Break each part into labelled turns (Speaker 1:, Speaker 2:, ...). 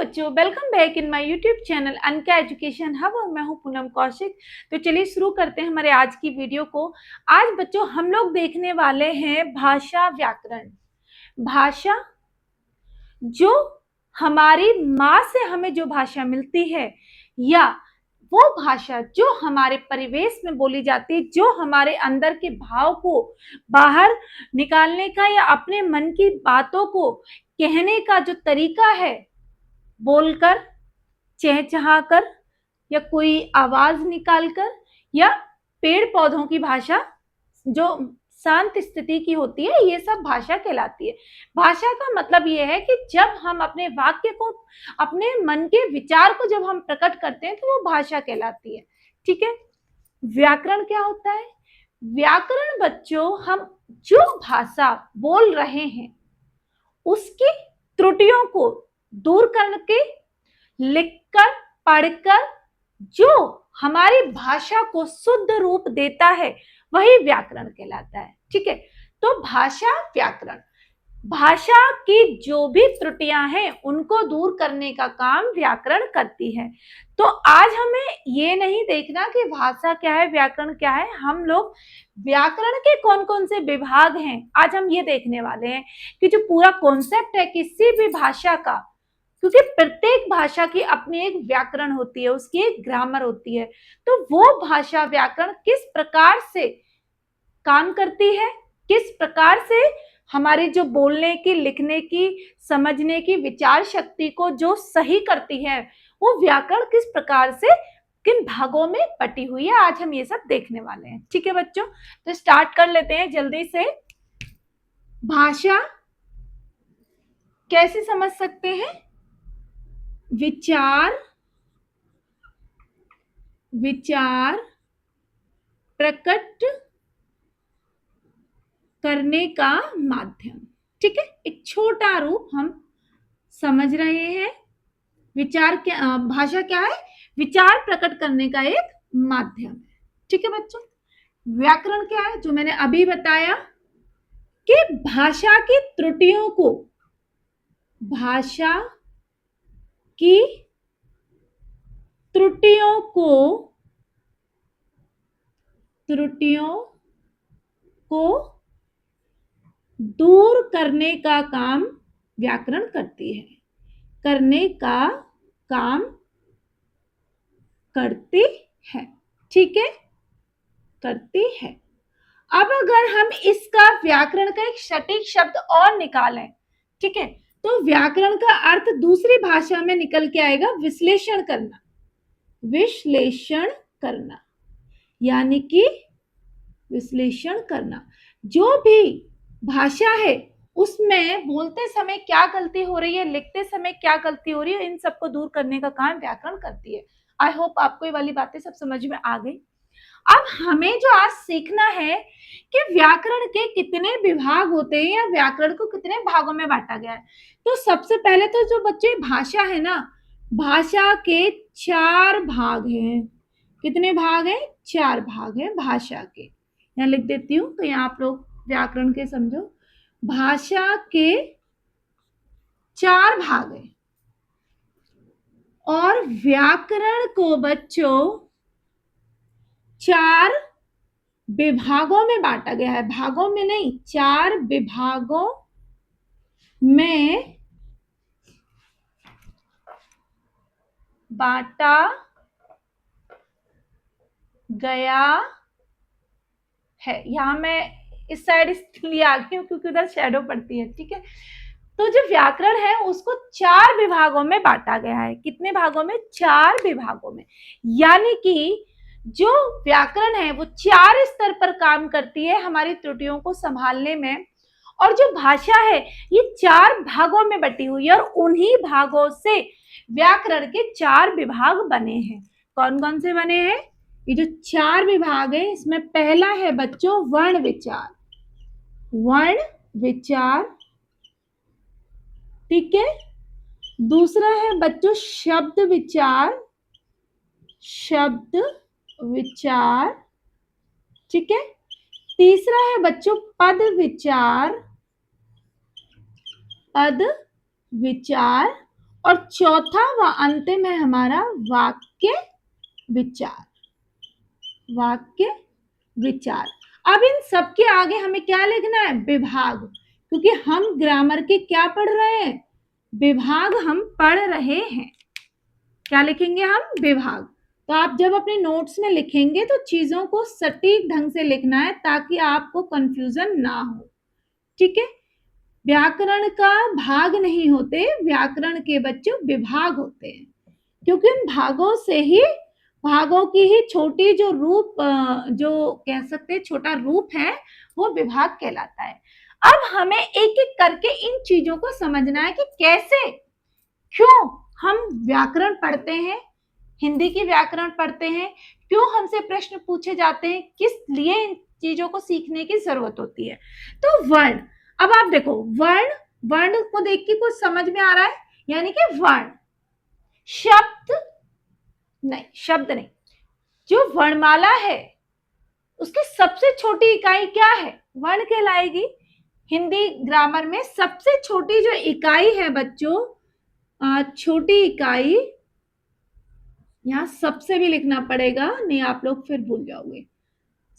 Speaker 1: बच्चों, welcome back in my YouTube channel Anka education hub और मैं हूं पूनम कौशिक। तो चलिए शुरू करते हैं हमारे आज की वीडियो को। आज बच्चों हम लोग देखने वाले हैं भाषा व्याकरण। भाषा जो हमारी माँ से हमें जो भाषा मिलती है या वो भाषा जो हमारे परिवेश में बोली जाती है, जो हमारे अंदर के भाव को बाहर निकालने का या अपने मन की बातों को कहने का जो तरीका है, बोलकर, चहचहाकर या कोई आवाज निकालकर, या पेड़ पौधों की भाषा जो शांत स्थिति की होती है, ये सब भाषा कहलाती है। भाषा का मतलब ये है कि जब हम अपने वाक्य को, अपने मन के विचार को जब हम प्रकट करते हैं तो वो भाषा कहलाती है। ठीक है। व्याकरण क्या होता है? व्याकरण बच्चों, हम जो भाषा बोल रहे हैं उसकी त्रुटियों को दूर करके, लिखकर, पढ़कर जो हमारी भाषा को शुद्ध रूप देता है वही व्याकरण कहलाता है। ठीक है। तो भाषा व्याकरण, भाषा की जो भी त्रुटियां हैं उनको दूर करने का काम व्याकरण करती है। तो आज हमें ये नहीं देखना कि भाषा क्या है, व्याकरण क्या है, हम लोग व्याकरण के कौन कौन से विभाग हैं आज हम ये देखने वाले हैं कि जो पूरा कॉन्सेप्ट है किसी भी भाषा का, क्योंकि प्रत्येक भाषा की अपनी एक व्याकरण होती है, उसकी एक ग्रामर होती है। तो वो भाषा व्याकरण किस प्रकार से काम करती है, किस प्रकार से हमारी जो बोलने की, लिखने की, समझने की विचार शक्ति को जो सही करती है, वो व्याकरण किस प्रकार से किन भागों में बटी हुई है, आज हम ये सब देखने वाले हैं। ठीक है बच्चों, तो स्टार्ट कर लेते हैं जल्दी से। भाषा कैसे समझ सकते हैं? विचार प्रकट करने का माध्यम। ठीक है। एक छोटा रूप हम समझ रहे हैं। विचार क्या, भाषा क्या है? विचार प्रकट करने का एक माध्यम है। ठीक है बच्चों। व्याकरण क्या है? जो मैंने अभी बताया कि भाषा की त्रुटियों को, भाषा की त्रुटियों को दूर करने का काम व्याकरण करती है, करने का काम करती है। ठीक है, करती है। अब अगर हम इसका व्याकरण का एक सटीक शब्द और निकालें, ठीक है, तो व्याकरण का अर्थ दूसरी भाषा में निकल के आएगा विश्लेषण करना। विश्लेषण करना यानी कि विश्लेषण करना। जो भी भाषा है उसमें बोलते समय क्या गलती हो रही है, लिखते समय क्या गलती हो रही है, इन सबको दूर करने का काम व्याकरण करती है। आई होप आपको ये वाली बातें सब समझ में आ गई। अब हमें जो आज सीखना है कि व्याकरण के कितने विभाग होते हैं या व्याकरण को कितने भागों में बांटा गया है। तो सबसे पहले तो जो बच्चे भाषा है ना, भाषा के 4 भाग हैं। कितने भाग हैं? 4 भाग हैं भाषा के। यहाँ लिख देती हूँ तो यहाँ आप लोग व्याकरण के समझो। भाषा के 4 भाग हैं और व्याकरण को बच्चों 4 विभागों में बांटा गया है। भागों में नहीं, 4 विभागों में बांटा गया है। यहां मैं इस साइड इसलिए आ गई हूं क्योंकि उधर शैडो पड़ती है। ठीक है। तो जो व्याकरण है उसको 4 विभागों में बांटा गया है। कितने भागों में? 4 विभागों में। यानी कि जो व्याकरण है वो 4 स्तर पर काम करती है हमारी त्रुटियों को संभालने में, और जो भाषा है ये 4 भागों में बटी हुई है और उन्हीं भागों से व्याकरण के 4 विभाग बने हैं। कौन कौन से बने हैं? ये जो 4 विभाग है इसमें पहला है बच्चों वर्ण विचार। वर्ण विचार, ठीक है। दूसरा है बच्चों शब्द विचार। शब्द विचार, ठीक है। तीसरा है बच्चों पद विचार। पद विचार। और चौथा व अंतिम है हमारा वाक्य विचार। वाक्य विचार। अब इन सब के आगे हमें क्या लिखना है? विभाग, क्योंकि हम ग्रामर के क्या पढ़ रहे हैं? विभाग हम पढ़ रहे हैं। क्या लिखेंगे हम? विभाग। तो आप जब अपने नोट्स में लिखेंगे तो चीजों को सटीक ढंग से लिखना है ताकि आपको कंफ्यूजन ना हो। ठीक है? व्याकरण का भाग नहीं होते, व्याकरण के बच्चों विभाग होते हैं, क्योंकि उन भागों की ही छोटी जो रूप, जो कह सकते हैं छोटा रूप है, वो विभाग कहलाता है। अब हमें एक एक करके इन चीजों को समझना है कि कैसे, क्यों हम व्याकरण पढ़ते हैं, हिंदी की व्याकरण पढ़ते हैं, क्यों हमसे प्रश्न पूछे जाते हैं, किस लिए इन चीजों को सीखने की जरूरत होती है। तो वर्ण, अब आप देखो वर्ण को देख के कुछ समझ में आ रहा है? यानी कि वर्ण शब्द नहीं, जो वर्णमाला है उसकी सबसे छोटी इकाई क्या है? वर्ण कहलाएगी। हिंदी ग्रामर में सबसे छोटी जो इकाई है बच्चों, छोटी इकाई, यहां सबसे भी लिखना पड़ेगा, नहीं आप लोग फिर भूल जाओगे।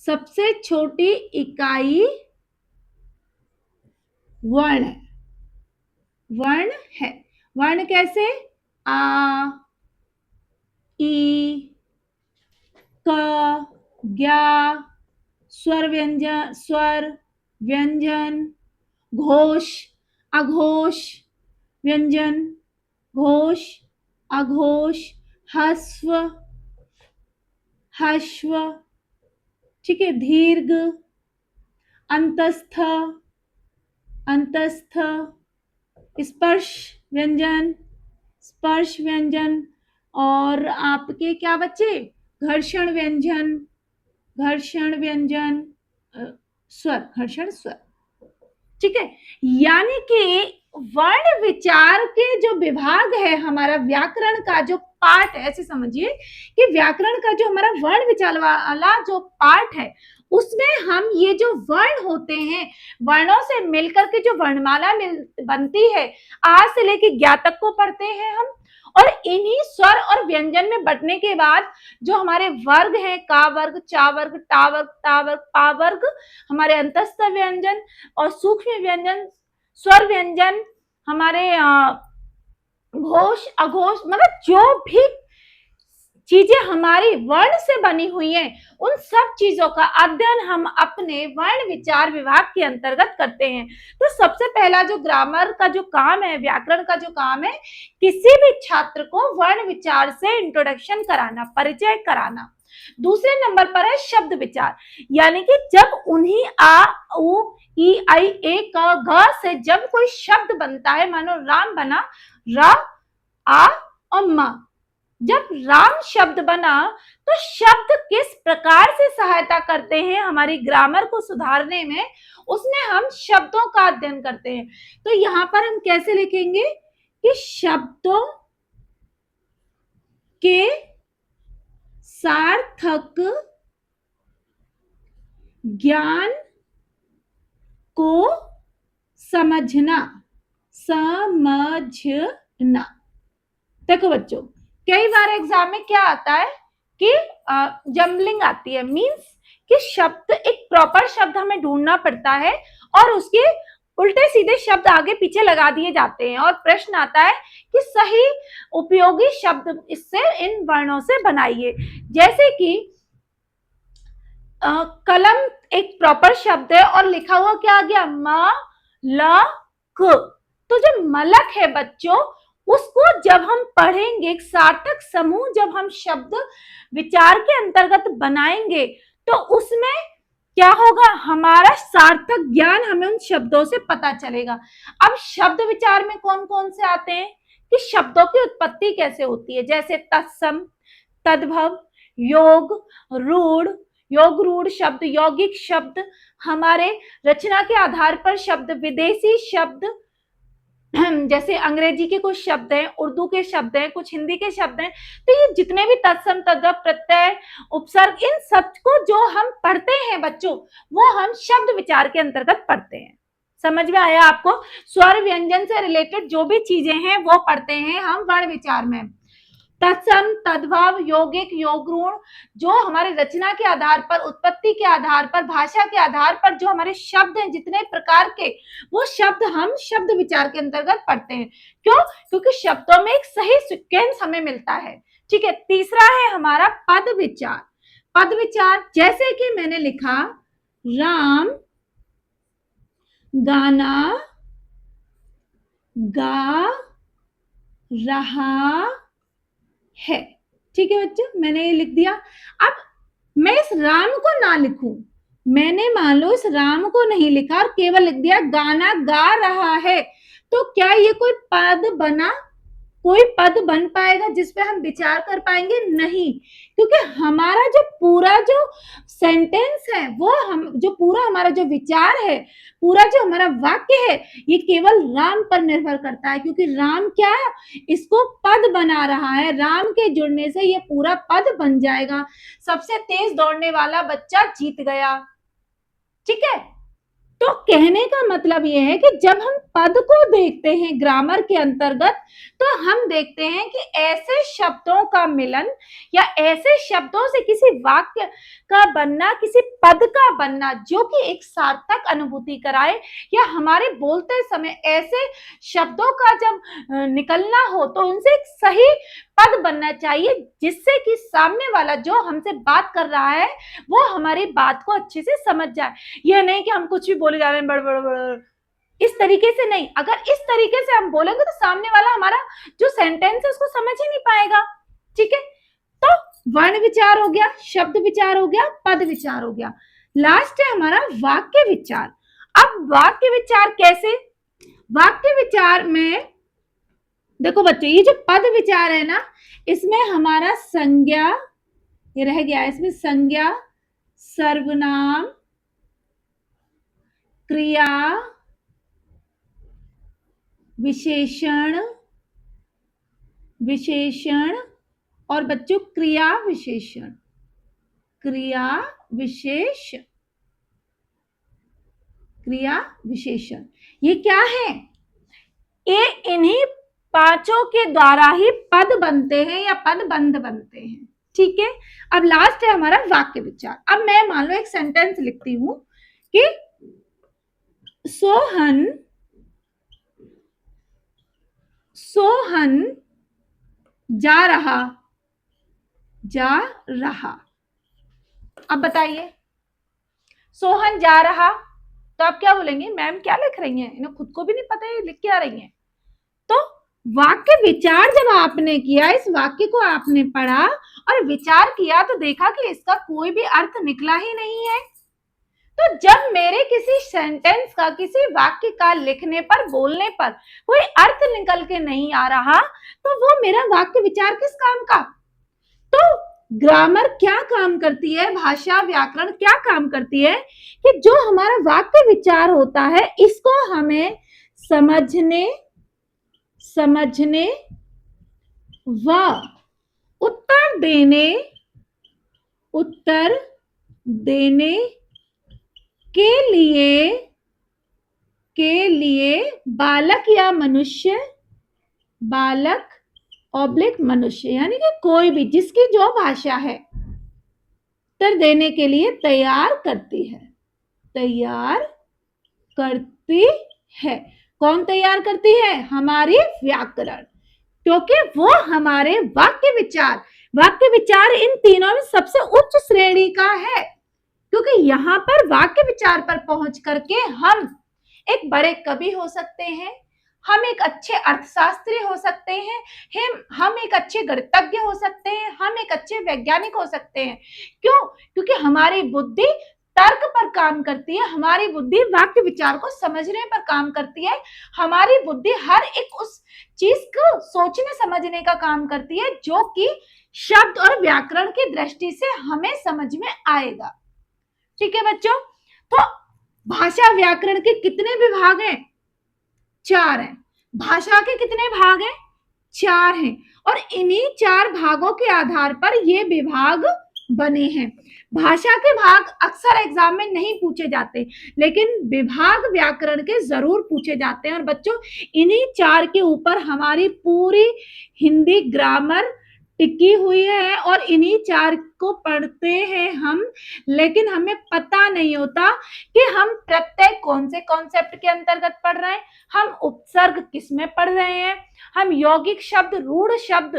Speaker 1: सबसे छोटी इकाई वर्ण है। वर्ण है। वर्ण कैसे? आ, ई, क, ज्ञा, स्वर व्यंजन, घोष, अघोष, व्यंजन, घोष, अघोष, ह्रस्व, ठीक है, दीर्घ, अंतस्थ, स्पर्श व्यंजन, और आपके क्या बच्चे? घर्षण व्यंजन, स्वर। ठीक है, यानी कि वर्ण विचार के जो विभाग है, हमारा व्याकरण का जो पार्ट है, ऐसे समझिए कि व्याकरण का जो हमारा वर्ण विचार वाला जो पार्ट है, उसमें हम ये जो वर्ण होते हैं, वर्णों से मिलकर के जो वर्णमाला बनती है, आ से लेके ज्ञा तक को पढ़ते हैं हम। और इन्हीं स्वर और व्यंजन में बंटने के बाद जो हमारे वर्ग हैं, का वर्ग, चा वर्ग, टा वर्ग, ता वर्ग, पा वर्ग, हमारे अंतस्थ व्यंजन और सूक्ष्म व्यंजन, स्वर व्यंजन, हमारे घोष, अघोष, मतलब जो भी चीजें हमारी वर्ण से बनी हुई हैं, उन सब चीजों का अध्ययन हम अपने वर्ण विचार विभाग के अंतर्गत करते हैं। तो सबसे पहला जो ग्रामर का जो काम है, व्याकरण का जो काम है, किसी भी छात्र को वर्ण विचार से इंट्रोडक्शन कराना, परिचय कराना। दूसरे नंबर पर है शब्द विचार, यानी कि जब उन्हीं आ, उ, ई, आई, ए, क, घ से जब कोई शब्द बनता है, मानो राम बना, र, आ और म, जब राम शब्द बना तो शब्द किस प्रकार से सहायता करते हैं हमारी ग्रामर को सुधारने में, उसमें हम शब्दों का अध्ययन करते हैं। तो यहां पर हम कैसे लिखेंगे कि शब्दों के सार्थक ज्ञान को समझना। देखो बच्चों, कई बार एग्जाम में क्या आता है कि जम्बलिंग आती है, मींस कि शब्द, एक प्रॉपर शब्द हमें ढूंढना पड़ता है और उसके उल्टे सीधे शब्द आगे पीछे लगा दिए जाते हैं, और प्रश्न आता है कि सही उपयोगी शब्द इससे, इन वर्णों से बनाइए। जैसे कि कलम एक प्रॉपर शब्द है और लिखा हुआ क्या आ गया? म, ल, क। तो जो मलक है बच्चों, उसको जब हम पढ़ेंगे, एक सार्थक समूह जब हम शब्द विचार के अंतर्गत बनाएंगे, तो उसमें क्या होगा? हमारा सार्थक ज्ञान हमें उन शब्दों से पता चलेगा। अब शब्द विचार में कौन कौन से आते हैं कि शब्दों की उत्पत्ति कैसे होती है, जैसे तत्सम, तद्भव, योग रूढ़ शब्द, यौगिक शब्द, हमारे रचना के आधार पर शब्द, विदेशी शब्द, जैसे अंग्रेजी के कुछ शब्द हैं, उर्दू के शब्द हैं, कुछ हिंदी के शब्द हैं। तो ये जितने भी तत्सम, तद्भव, प्रत्यय, उपसर्ग, इन सब को जो हम पढ़ते हैं बच्चों, वो हम शब्द विचार के अंतर्गत पढ़ते हैं। समझ में आया आपको? स्वर व्यंजन से रिलेटेड जो भी चीजें हैं वो पढ़ते हैं हम वर्ण विचार में। तत्सम, तद्भव, यौगिक, यौगुण, जो हमारे रचना के आधार पर, उत्पत्ति के आधार पर, भाषा के आधार पर जो हमारे शब्द हैं जितने प्रकार के, वो शब्द हम शब्द विचार के अंतर्गत पढ़ते हैं। क्यों? क्योंकि शब्दों में एक सही सीक्वेंस हमें मिलता है। ठीक है। तीसरा है हमारा पद विचार। पद विचार जैसे कि मैंने लिखा, राम गाना गा रहा है। ठीक है बच्चों, मैंने ये लिख दिया। अब मैं इस राम को ना लिखूं, मैंने मान लो इस राम को नहीं लिखा और केवल लिख दिया गाना गा रहा है, तो क्या ये कोई पद बना? कोई पद बन पाएगा जिसपे हम विचार कर पाएंगे? नहीं, क्योंकि हमारा जो पूरा जो सेंटेंस है, वो हम जो पूरा हमारा जो विचार है, पूरा जो हमारा वाक्य है, ये केवल राम पर निर्भर करता है। क्योंकि राम क्या है, इसको पद बना रहा है, राम के जुड़ने से ये पूरा पद बन जाएगा। सबसे तेज दौड़ने वाला बच्चा जीत गया। ठीक है। तो कहने का मतलब यह है कि जब हम पद को देखते हैं ग्रामर के अंतर्गत, तो हम देखते हैं कि ऐसे शब्दों का मिलन या ऐसे शब्दों से किसी वाक्य का बनना, किसी पद का बनना जो कि एक सार्थक अनुभूति कराए, या हमारे बोलते समय ऐसे शब्दों का जब निकलना हो तो उनसे एक सही पद बनना चाहिए, जिससे कि सामने वाला जो हमसे बात कर रहा है वो हमारी बात को अच्छे से समझ जाए। यह नहीं कि हम कुछ भी बोले जा रहे हैं बड़ बड़ बड़, इस तरीके से नहीं। अगर इस तरीके से हम बोलेंगे तो सामने वाला हमारा जो सेंटेंस है उसको समझ ही नहीं पाएगा। ठीक है। तो वर्ण विचार हो गया, शब्द विचार हो गया, पद विचार हो गया। लास्ट है हमारा वाक्य विचार। अब वाक्य विचार कैसे? वाक्य विचार में देखो बच्चों, ये जो पद विचार है ना, इसमें हमारा संज्ञा ये रह गया, इसमें संज्ञा, सर्वनाम, क्रिया, विशेषण, विशेषण और बच्चों क्रिया विशेषण, क्रिया विशेष, क्रिया विशेषण, ये क्या है? ये इन्हीं पांचों के द्वारा ही पद बनते हैं या पद बंध बनते हैं। ठीक है। अब लास्ट है हमारा वाक्य विचार। अब मैं मान लो एक सेंटेंस लिखती हूं कि सोहन सोहन जा रहा, जा रहा। अब बताइए, सोहन जा रहा, तो आप क्या बोलेंगे? मैम क्या लिख रही हैं, इन्हें खुद को भी नहीं पता है लिख क्या रही हैं। तो वाक्य विचार जब आपने किया, इस वाक्य को आपने पढ़ा और विचार किया, तो देखा कि इसका कोई भी अर्थ निकला ही नहीं है। तो जब मेरे किसी सेंटेंस का, किसी वाक्य का लिखने पर, बोलने पर कोई अर्थ निकल के नहीं आ रहा, तो वो मेरा वाक्य विचार किस काम का? तो ग्रामर क्या काम करती है, भाषा व्याकरण क्या काम करती है कि जो हमारा वाक्य विचार होता है, इसको हमें समझने व उत्तर देने के लिए बालक या मनुष्य, बालक ऑब्लिक मनुष्य, यानी कि कोई भी जिसकी जो भाषा है, उत्तर देने के लिए तैयार करती है, तैयार करती है। कौन तैयार करती है? हमारी व्याकरण, क्योंकि वो हमारे वाक्य विचार इन तीनों में सबसे उच्च श्रेणी का है। क्योंकि यहाँ पर वाक्य विचार पर पहुंच करके हम एक बड़े कवि हो सकते हैं, हम एक अच्छे अर्थशास्त्री हो सकते हैं, हम एक अच्छे गणितज्ञ हो सकते हैं, हम एक अच्छे वैज्ञानिक हो सकते हैं। क्यों? क्योंकि हमारी बुद्धि तर्क पर काम करती है, हमारी बुद्धि वाक्य विचार को समझने पर काम करती है, हमारी बुद्धि हर एक उस चीज को सोचने समझने का काम करती है जो कि शब्द और व्याकरण की दृष्टि से हमें समझ में आएगा। ठीक है बच्चों। तो भाषा व्याकरण के कितने विभाग हैं? 4 हैं। भाषा के कितने भाग हैं? 4 हैं। और इन्हीं 4 भागों के आधार पर ये विभाग बने हैं। भाषा के भाग अक्सर एग्जाम में नहीं पूछे जाते, लेकिन विभाग व्याकरण के जरूर पूछे जाते हैं। और बच्चों, इन्हीं चार के ऊपर हमारी पूरी हिंदी ग्रामर टिकी हुई है और इन्हीं चार को पढ़ते हैं हम, लेकिन हमें पता नहीं होता कि हम प्रत्यय कौन से कॉन्सेप्ट के अंतर्गत पढ़ रहे हैं, हम उपसर्ग किस में पढ़ रहे हैं, हम यौगिक शब्द, रूढ़ शब्द,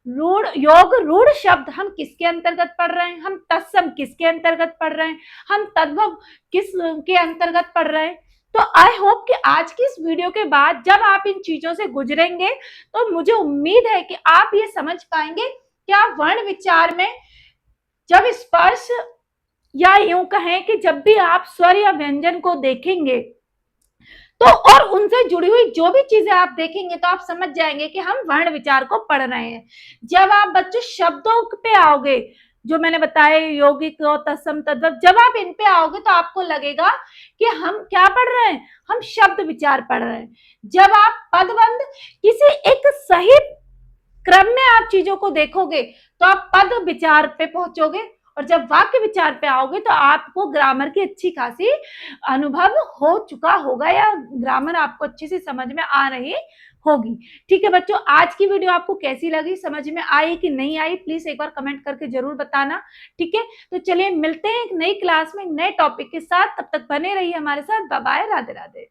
Speaker 1: रूढ़ योग रूढ़ शब्द हम किसके अंतर्गत पढ़ रहे हैं, हम तत्सम किसके अंतर्गत पढ़ रहे हैं, हम तद्भव किस के अंतर्गत पढ़ रहे हैं। तो आई होप कि आज की इस वीडियो के बाद जब आप इन चीजों से गुजरेंगे तो मुझे उम्मीद है कि आप ये समझ पाएंगे कि आप वर्ण विचार में जब स्पर्श या यूं कहें कि जब भी आप स्वर या व्यंजन को देखेंगे तो और उनसे जुड़ी हुई जो भी चीजें आप देखेंगे तो आप समझ जाएंगे कि हम वर्ण विचार को पढ़ रहे हैं। जब आप बच्चों शब्दों पे आओगे, जो मैंने बताया यौगिक और तत्सम तद्भव, जब आप इन पे आओगे तो आपको लगेगा कि हम क्या पढ़ रहे हैं, हम शब्द विचार पढ़ रहे हैं। जब आप पदबंध किसी एक सही क्रम में आप चीजों को देखोगे तो आप पद विचार पे पहुंचोगे, और जब वाक्य विचार पे आओगे तो आपको ग्रामर की अच्छी खासी अनुभव हो चुका होगा या ग्रामर आपको अच्छे से समझ में आ रही होगी। ठीक है बच्चों, आज की वीडियो आपको कैसी लगी, समझ में आई कि नहीं आई, प्लीज एक बार कमेंट करके जरूर बताना। ठीक है, तो चलिए मिलते हैं एक नई क्लास में नए टॉपिक के साथ, तब तक बने रहिए हमारे साथ। Bye bye, Radhe Radhe.